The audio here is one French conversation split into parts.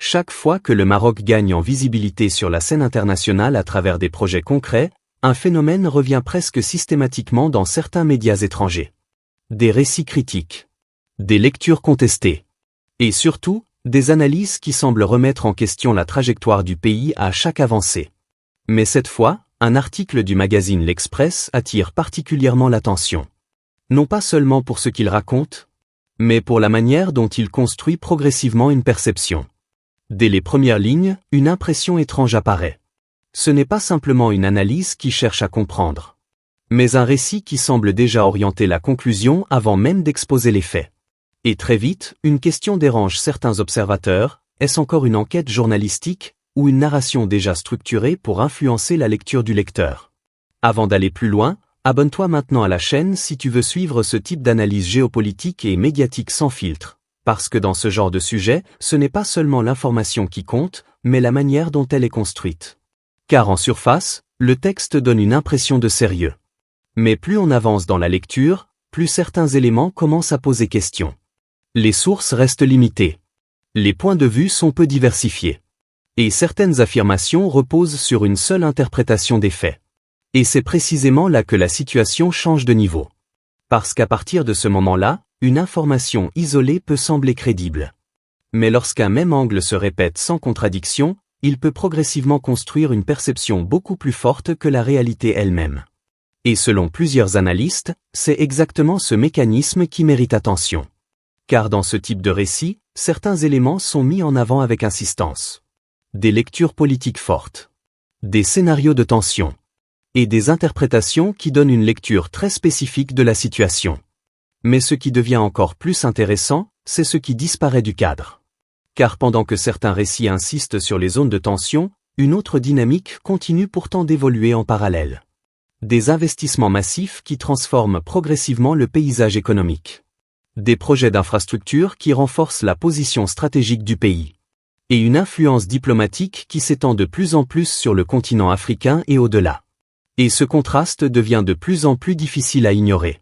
Chaque fois que le Maroc gagne en visibilité sur la scène internationale à travers des projets concrets, un phénomène revient presque systématiquement dans certains médias étrangers. Des récits critiques, des lectures contestées, et surtout, des analyses qui semblent remettre en question la trajectoire du pays à chaque avancée. Mais cette fois, un article du magazine L'Express attire particulièrement l'attention. Non pas seulement pour ce qu'il raconte, mais pour la manière dont il construit progressivement une perception. Dès les premières lignes, une impression étrange apparaît. Ce n'est pas simplement une analyse qui cherche à comprendre, mais un récit qui semble déjà orienter la conclusion avant même d'exposer les faits. Et très vite, une question dérange certains observateurs, est-ce encore une enquête journalistique, ou une narration déjà structurée pour influencer la lecture du lecteur? Avant d'aller plus loin, abonne-toi maintenant à la chaîne si tu veux suivre ce type d'analyse géopolitique et médiatique sans filtre, parce que dans ce genre de sujet, ce n'est pas seulement l'information qui compte, mais la manière dont elle est construite. Car en surface, le texte donne une impression de sérieux. Mais plus on avance dans la lecture, plus certains éléments commencent à poser question. Les sources restent limitées. Les points de vue sont peu diversifiés. Et certaines affirmations reposent sur une seule interprétation des faits. Et c'est précisément là que la situation change de niveau. Parce qu'à partir de ce moment-là, une information isolée peut sembler crédible. Mais lorsqu'un même angle se répète sans contradiction, il peut progressivement construire une perception beaucoup plus forte que la réalité elle-même. Et selon plusieurs analystes, c'est exactement ce mécanisme qui mérite attention. Car dans ce type de récit, certains éléments sont mis en avant avec insistance. Des lectures politiques fortes, des scénarios de tension, et des interprétations qui donnent une lecture très spécifique de la situation. Mais ce qui devient encore plus intéressant, c'est ce qui disparaît du cadre. Car pendant que certains récits insistent sur les zones de tension, une autre dynamique continue pourtant d'évoluer en parallèle. Des investissements massifs qui transforment progressivement le paysage économique. Des projets d'infrastructures qui renforcent la position stratégique du pays. Et une influence diplomatique qui s'étend de plus en plus sur le continent africain et au-delà. Et ce contraste devient de plus en plus difficile à ignorer.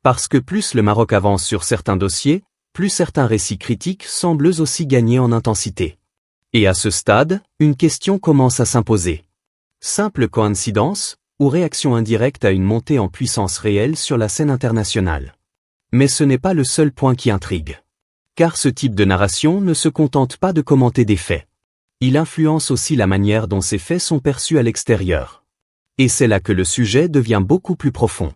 Parce que plus le Maroc avance sur certains dossiers, plus certains récits critiques semblent eux aussi gagner en intensité. Et à ce stade, une question commence à s'imposer. Simple coïncidence, ou réaction indirecte à une montée en puissance réelle sur la scène internationale? Mais ce n'est pas le seul point qui intrigue. Car ce type de narration ne se contente pas de commenter des faits. Il influence aussi la manière dont ces faits sont perçus à l'extérieur. Et c'est là que le sujet devient beaucoup plus profond.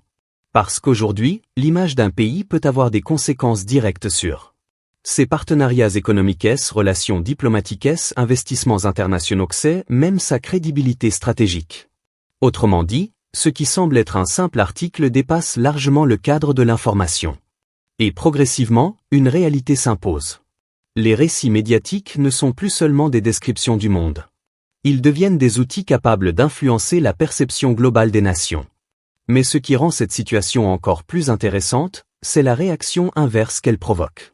Parce qu'aujourd'hui, l'image d'un pays peut avoir des conséquences directes sur ses partenariats économiques, relations diplomatiques, investissements internationaux, même sa crédibilité stratégique. Autrement dit, ce qui semble être un simple article dépasse largement le cadre de l'information. Et progressivement, une réalité s'impose. Les récits médiatiques ne sont plus seulement des descriptions du monde. Ils deviennent des outils capables d'influencer la perception globale des nations. Mais ce qui rend cette situation encore plus intéressante, c'est la réaction inverse qu'elle provoque.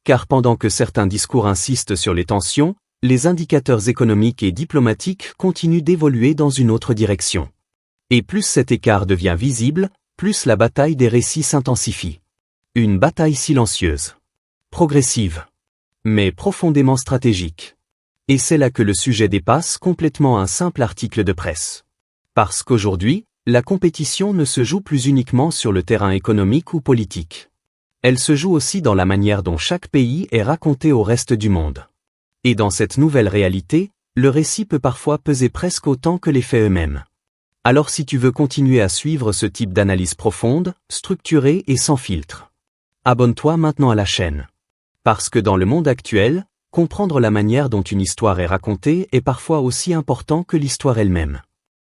Car pendant que certains discours insistent sur les tensions, les indicateurs économiques et diplomatiques continuent d'évoluer dans une autre direction. Et plus cet écart devient visible, plus la bataille des récits s'intensifie. Une bataille silencieuse, progressive, mais profondément stratégique. Et c'est là que le sujet dépasse complètement un simple article de presse. Parce qu'aujourd'hui, la compétition ne se joue plus uniquement sur le terrain économique ou politique. Elle se joue aussi dans la manière dont chaque pays est raconté au reste du monde. Et dans cette nouvelle réalité, le récit peut parfois peser presque autant que les faits eux-mêmes. Alors si tu veux continuer à suivre ce type d'analyse profonde, structurée et sans filtre, abonne-toi maintenant à la chaîne. Parce que dans le monde actuel, comprendre la manière dont une histoire est racontée est parfois aussi important que l'histoire elle-même.